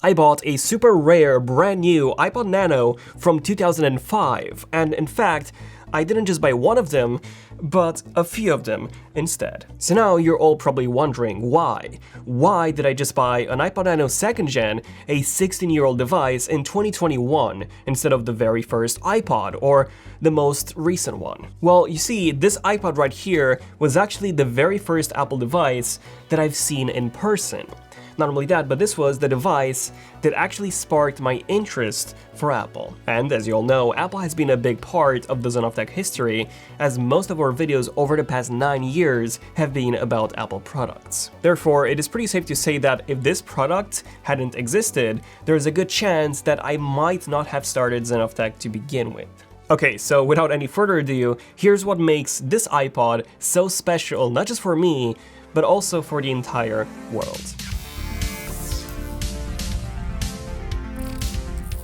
I bought a super rare brand new iPod Nano from 2005, and in fact, I didn't just buy one of them, but a few of them instead. So now you're all probably wondering why. Why did I just buy an iPod Nano 2nd Gen, a 16-year-old device in 2021, instead of the very first iPod, or the most recent one? Well, you see, this iPod right here was actually the very first Apple device that I've seen in person. Not only that, but this was the device that actually sparked my interest for Apple. And as you all know, Apple has been a big part of the Zone of Tech history, as most of our videos over the past 9 years have been about Apple products. Therefore, it is pretty safe to say that if this product hadn't existed, there's a good chance that I might not have started Zone of Tech to begin with. Okay, so without any further ado, here's what makes this iPod so special, not just for me, but also for the entire world.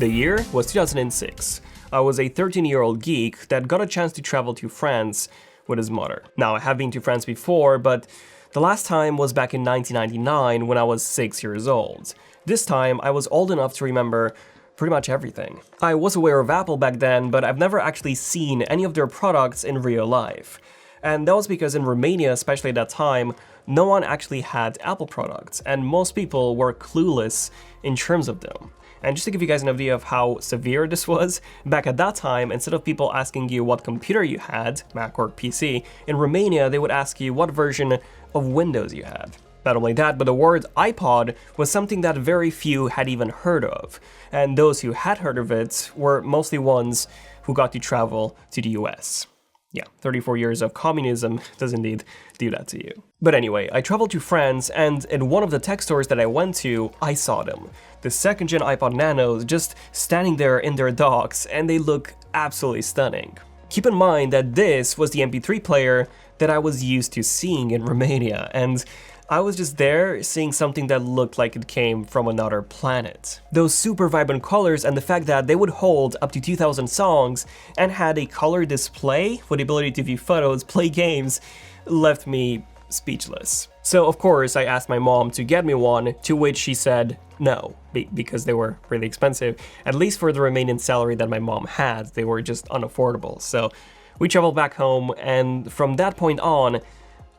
The year was 2006. I was a 13-year-old geek that got a chance to travel to France with his mother. Now, I have been to France before, but the last time was back in 1999 when I was 6 years old. This time, I was old enough to remember pretty much everything. I was aware of Apple back then, but I've never actually seen any of their products in real life. And that was because in Romania, especially at that time, no one actually had Apple products, and most people were clueless in terms of them. And just to give you guys an idea of how severe this was, back at that time, instead of people asking you what computer you had, Mac or PC, in Romania they would ask you what version of Windows you had. Not only that, but the word iPod was something that very few had even heard of, and those who had heard of it were mostly ones who got to travel to the US. Yeah, 34 years of communism does indeed do that to you. But anyway, I traveled to France, and in one of the tech stores that I went to, I saw them. The 2nd Gen iPod Nanos just standing there in their docks, and they look absolutely stunning. Keep in mind that this was the MP3 player that I was used to seeing in Romania, and I was just there seeing something that looked like it came from another planet. Those super vibrant colors and the fact that they would hold up to 2,000 songs and had a color display with the ability to view photos, play games, left me speechless. So of course I asked my mom to get me one, to which she said no, because they were really expensive. At least for the Romanian salary that my mom had, they were just unaffordable. So we traveled back home, and from that point on,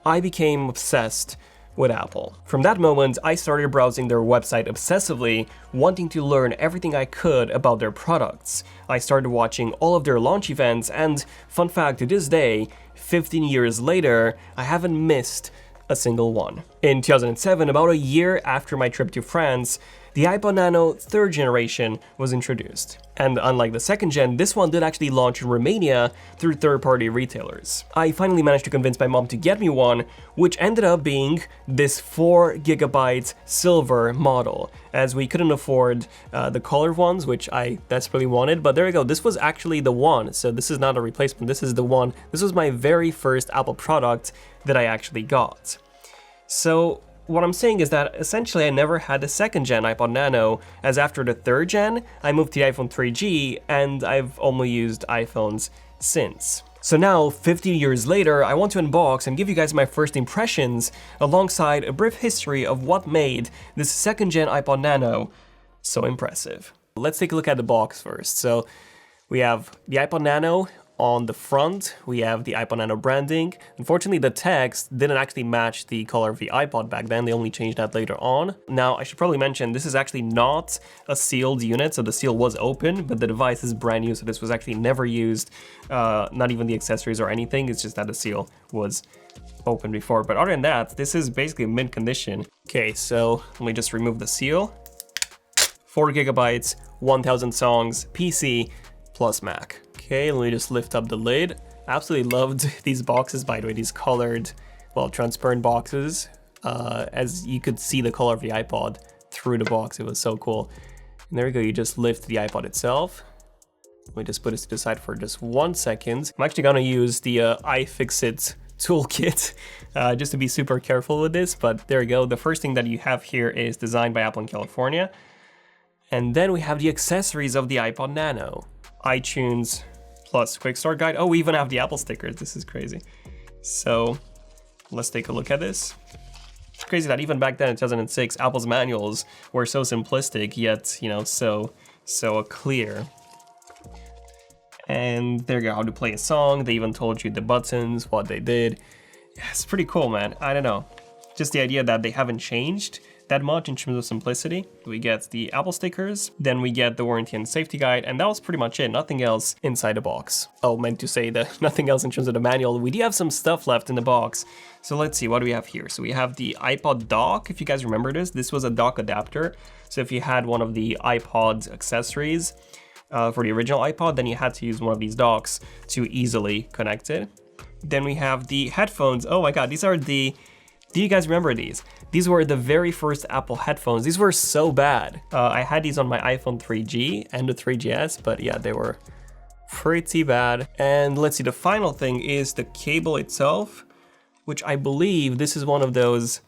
I became obsessed with Apple. From that moment, I started browsing their website obsessively, wanting to learn everything I could about their products. I started watching all of their launch events, and fun fact, to this day, 15 years later, I haven't missed a single one. In 2007, about a year after my trip to France, the iPod Nano 3rd generation was introduced. And unlike the 2nd gen, this one did actually launch in Romania through third-party retailers. I finally managed to convince my mom to get me one, which ended up being this 4GB silver model, as we couldn't afford the colored ones, which I desperately wanted. But there you go, this was actually the one, so this is not a replacement, this is the one. This was my very first Apple product that I actually got. So what I'm saying is that essentially I never had a 2nd gen iPod Nano, as after the 3rd gen, I moved to the iPhone 3G, and I've only used iPhones since. So now, 15 years later, I want to unbox and give you guys my first impressions, alongside a brief history of what made this 2nd gen iPod Nano so impressive. Let's take a look at the box first. So we have the iPod Nano. On the front, we have the iPod Nano branding. Unfortunately, the text didn't actually match the color of the iPod back then. They only changed that later on. Now, I should probably mention, this is actually not a sealed unit, so the seal was open, but the device is brand new, so this was actually never used, not even the accessories or anything. It's just that the seal was open before. But other than that, this is basically mint condition. Okay, so let me just remove the seal. 4GB, 1,000 songs, PC plus Mac. Okay, let me just lift up the lid. Absolutely loved these boxes, by the way, these colored, well, transparent boxes. As you could see the color of the iPod through the box, it was so cool. And there we go, you just lift the iPod itself. Let me just put this to the side for just 1 second. I'm actually gonna use the iFixit toolkit just to be super careful with this, but there you go. The first thing that you have here is designed by Apple in California. And then we have the accessories of the iPod Nano. iTunes plus Quick Start Guide. Oh, we even have the Apple stickers. This is crazy. So let's take a look at this. crazy that even back then in 2006, Apple's manuals were so simplistic, yet, you know, so clear. And there you go, how to play a song. They even told you the buttons, what they did. Yeah, it's pretty cool, man. I don't know. Just the idea that they haven't changed that much in terms of simplicity. We get the Apple stickers, then we get the warranty and safety guide, and that was pretty much it. Nothing else inside the box. Oh, meant to say that nothing else in terms of the manual. We do have some stuff left in the box. So let's see, what do we have here? So we have the iPod dock. If you guys remember this was a dock adapter. So if you had one of the iPod's accessories for the original iPod, then you had to use one of these docks to easily connect it. Then we have the headphones. Oh my God, these are the... Do you guys remember these? These were the very first Apple headphones. These were so bad. I had these on my iPhone 3G and the 3GS, but yeah, they were pretty bad. And let's see, the final thing is the cable itself, which I believe this is one of those,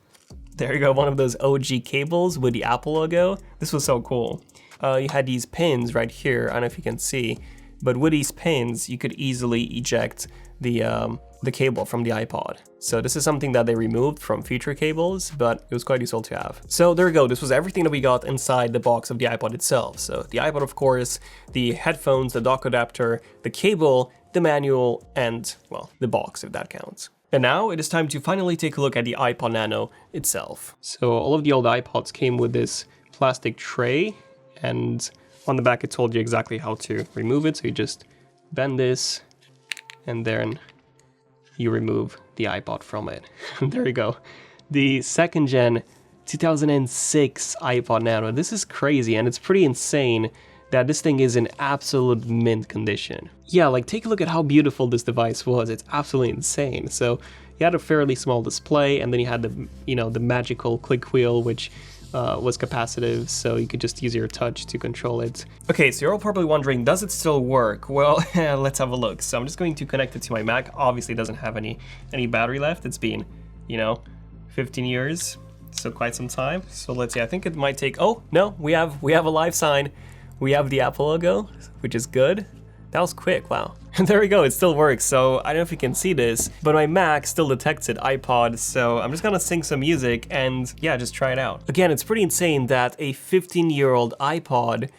there you go, one of those OG cables with the Apple logo. This was so cool. You had these pins right here. I don't know if you can see, but with these pins, you could easily eject the cable from the iPod. So this is something that they removed from future cables, but it was quite useful to have. So there we go, this was everything that we got inside the box of the iPod itself. So the iPod, of course, the headphones, the dock adapter, the cable, the manual, and, well, the box, if that counts. And now it is time to finally take a look at the iPod Nano itself. So all of the old iPods came with this plastic tray, and on the back it told you exactly how to remove it. So you just bend this, and then you remove the iPod from it. There you go. The second gen 2006 iPod Nano. This is crazy, and it's pretty insane that this thing is in absolute mint condition. Yeah, like take a look at how beautiful this device was. It's absolutely insane. So you had a fairly small display, and then you had the, you know, the magical click wheel, which was capacitive, so you could just use your touch to control it. Okay, so you're all probably wondering, does it still work? Well, let's have a look. So I'm just going to connect it to my Mac. Obviously it doesn't have any battery left. It's been, you know, 15 years, so quite some time. So let's see, I think it might take, oh no, we have a live sign. We have the Apple logo, which is good. That was quick, wow. And there we go, it still works. So I don't know if you can see this, but my Mac still detects it, iPod. So I'm just gonna sing some music and yeah, just try it out. Again, it's pretty insane that a 15-year-old iPod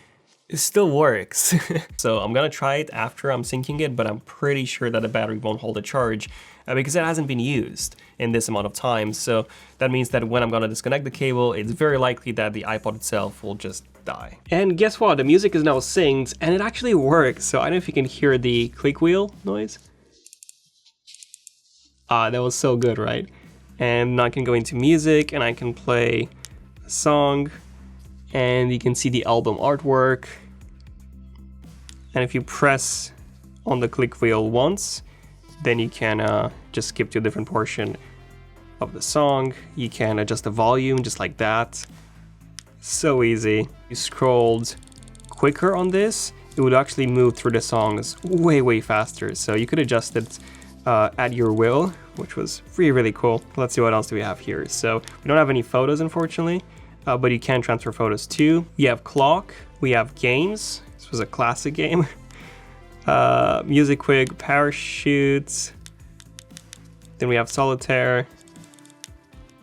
still works. So I'm gonna try it after I'm syncing it, but I'm pretty sure that the battery won't hold a charge because it hasn't been used in this amount of time. So that means that when I'm gonna disconnect the cable, it's very likely that the iPod itself will just die. And guess what? The music is now synced and it actually works. So I don't know if you can hear the click wheel noise. That was so good, right? And now I can go into music and I can play a song and you can see the album artwork. And if you press on the click wheel once, then you can just skip to a different portion of the song. You can adjust the volume just like that. So easy. You scrolled quicker on this, it would actually move through the songs way faster. So you could adjust it at your will, which was really cool. Let's see what else do we have here. So we don't have any photos, unfortunately, but you can transfer photos too. We have clock, we have games. This was a classic game. Music Quick, Parachutes. Then we have Solitaire,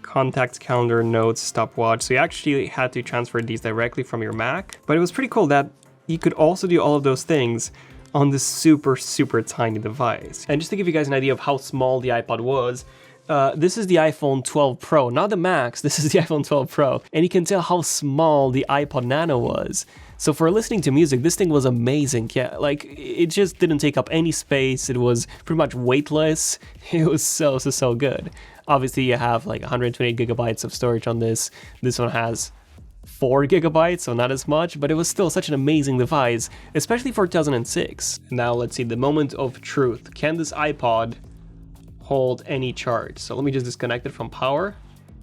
Contacts, Calendar, Notes, Stopwatch. So you actually had to transfer these directly from your Mac. But it was pretty cool that you could also do all of those things on this super tiny device. And just to give you guys an idea of how small the iPod was, this is the iPhone 12 Pro, not the Max, this is the iPhone 12 Pro. And you can tell how small the iPod Nano was. So for listening to music, this thing was amazing. Yeah, like it just didn't take up any space. It was pretty much weightless. It was so good. Obviously you have like 128 gigabytes of storage on this. This one has 4 gigabytes, so not as much, but it was still such an amazing device, especially for 2006. Now let's see, the moment of truth. Can this iPod hold any charge? So let me just disconnect it from power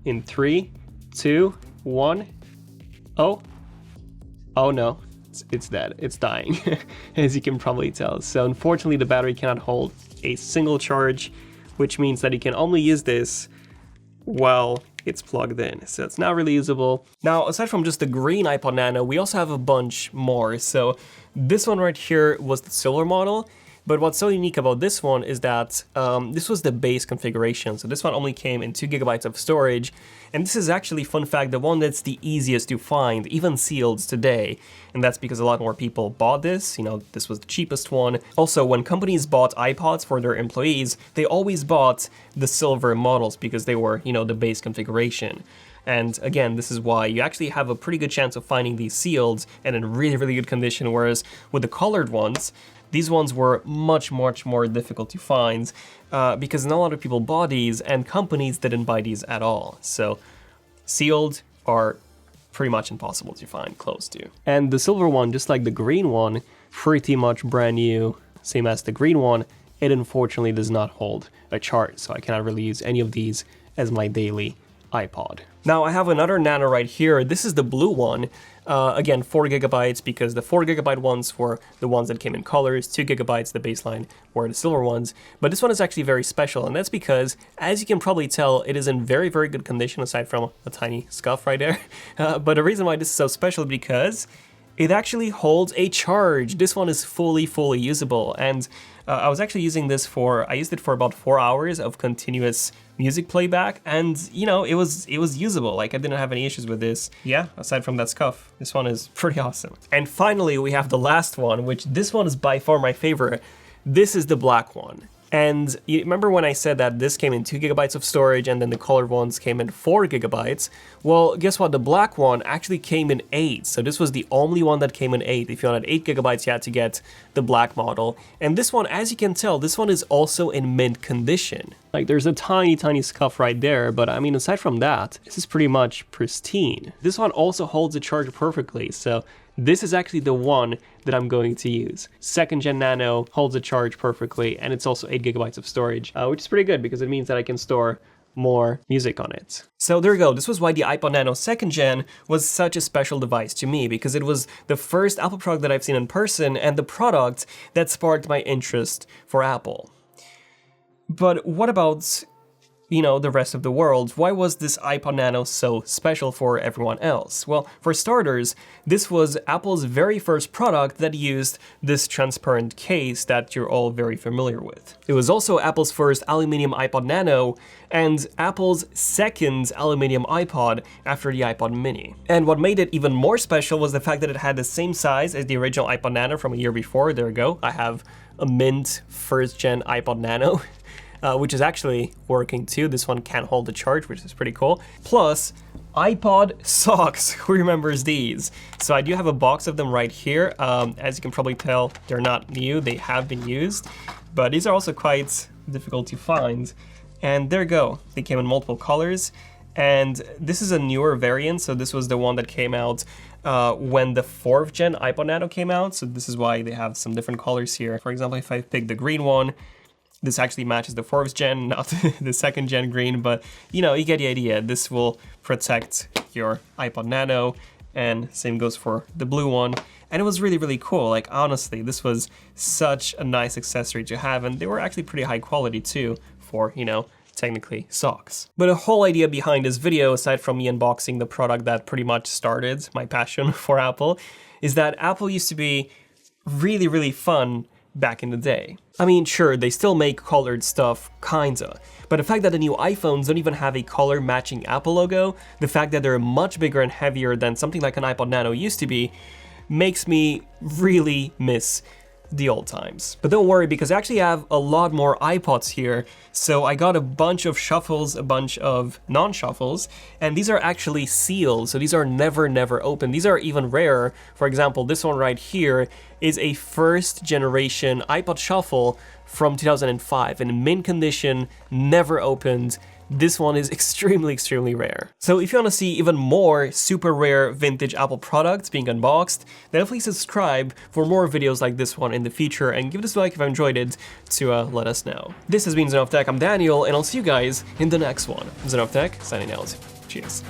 in 3, 2, 1. Oh no, it's dead, it's dying, as you can probably tell. So unfortunately the battery cannot hold a single charge, which means that you can only use this while it's plugged in. So it's not really usable. Now, aside from just the green iPod Nano, we also have a bunch more. So this one right here was the silver model. But what's so unique about this one is that this was the base configuration. So this one only came in 2 GB of storage. And this is actually, fun fact, the one that's the easiest to find, even sealed today. And that's because a lot more people bought this. You know, this was the cheapest one. Also, when companies bought iPods for their employees, they always bought the silver models because they were, you know, the base configuration. And again, this is why you actually have a pretty good chance of finding these sealed and in really, really good condition, whereas with the colored ones, these ones were much, much more difficult to find because not a lot of people bought these and companies didn't buy these at all. So sealed are pretty much impossible to find close to. And the silver one, just like the green one, pretty much brand new, same as the green one, it unfortunately does not hold a charge, so I cannot really use any of these as my daily iPod. Now I have another Nano right here. This is the blue one. Again, 4 GB because the 4 GB ones were the ones that came in colors, 2 GB the baseline were the silver ones. But this one is actually very special, and that's because, as you can probably tell, it is in very, very good condition aside from a tiny scuff right there. But the reason why this is so special is because it actually holds a charge. This one is fully usable, and I was actually using this I used it for about 4 hours of continuous music playback, and you know, it was usable. Like, I didn't have any issues with this. Yeah, aside from that scuff, this one is pretty awesome. And finally, we have the last one, which this one is by far my favorite. This is the black one. And you remember when I said that this came in 2 GB of storage and then the colored ones came in 4 GB? Well, guess what? The black one actually came in 8. So this was the only one that came in 8. If you wanted 8 GB, you had to get the black model. And this one, as you can tell, this one is also in mint condition. Like, there's a tiny scuff right there, but I mean, aside from that, this is pretty much pristine. This one also holds the charge perfectly, so this is actually the one that I'm going to use. 2nd Gen Nano holds a charge perfectly, and it's also 8 GB of storage, which is pretty good because it means that I can store more music on it. So there you go. This was why the iPod Nano 2nd Gen was such a special device to me, because it was the first Apple product that I've seen in person and the product that sparked my interest for Apple. But what about, you know, the rest of the world? Why was this iPod Nano so special for everyone else? Well, for starters, this was Apple's very first product that used this transparent case that you're all very familiar with. It was also Apple's first aluminum iPod Nano and Apple's second aluminum iPod after the iPod Mini. And what made it even more special was the fact that it had the same size as the original iPod Nano from a year before. There we go. I have a mint 1st Gen iPod Nano. Which is actually working too. This one can hold the charge, which is pretty cool. Plus, iPod socks. Who remembers these? So I do have a box of them right here. As you can probably tell, they're not new. They have been used, but these are also quite difficult to find. And there you go. They came in multiple colors. And this is a newer variant. So this was the one that came out when the 4th Gen iPod Nano came out. So this is why they have some different colors here. For example, if I pick the green one, this actually matches the 4th Gen, not the 2nd Gen green, but you know, you get the idea. This will protect your iPod Nano, and same goes for the blue one. And it was really cool. Like, honestly, this was such a nice accessory to have, and they were actually pretty high quality too for, you know, technically socks. But the whole idea behind this video, aside from me unboxing the product that pretty much started my passion for Apple, is that Apple used to be really fun back in the day. I mean, sure, they still make colored stuff, kinda, but the fact that the new iPhones don't even have a color matching Apple logo, the fact that they're much bigger and heavier than something like an iPod Nano used to be, makes me really miss the old times. But don't worry, because I actually have a lot more iPods here. So I got a bunch of shuffles, a bunch of non-shuffles, and these are actually sealed. So these are never open. These are even rarer. For example, this one right here is a 1st generation iPod Shuffle from 2005 in mint condition, never opened. This one is extremely rare. So if you want to see even more super rare vintage Apple products being unboxed, then please subscribe for more videos like this one in the future, and give this a like if you enjoyed it to let us know. This has been Zen of Tech. I'm Daniel, and I'll see you guys in the next one. Zen of Tech, signing out. Cheers.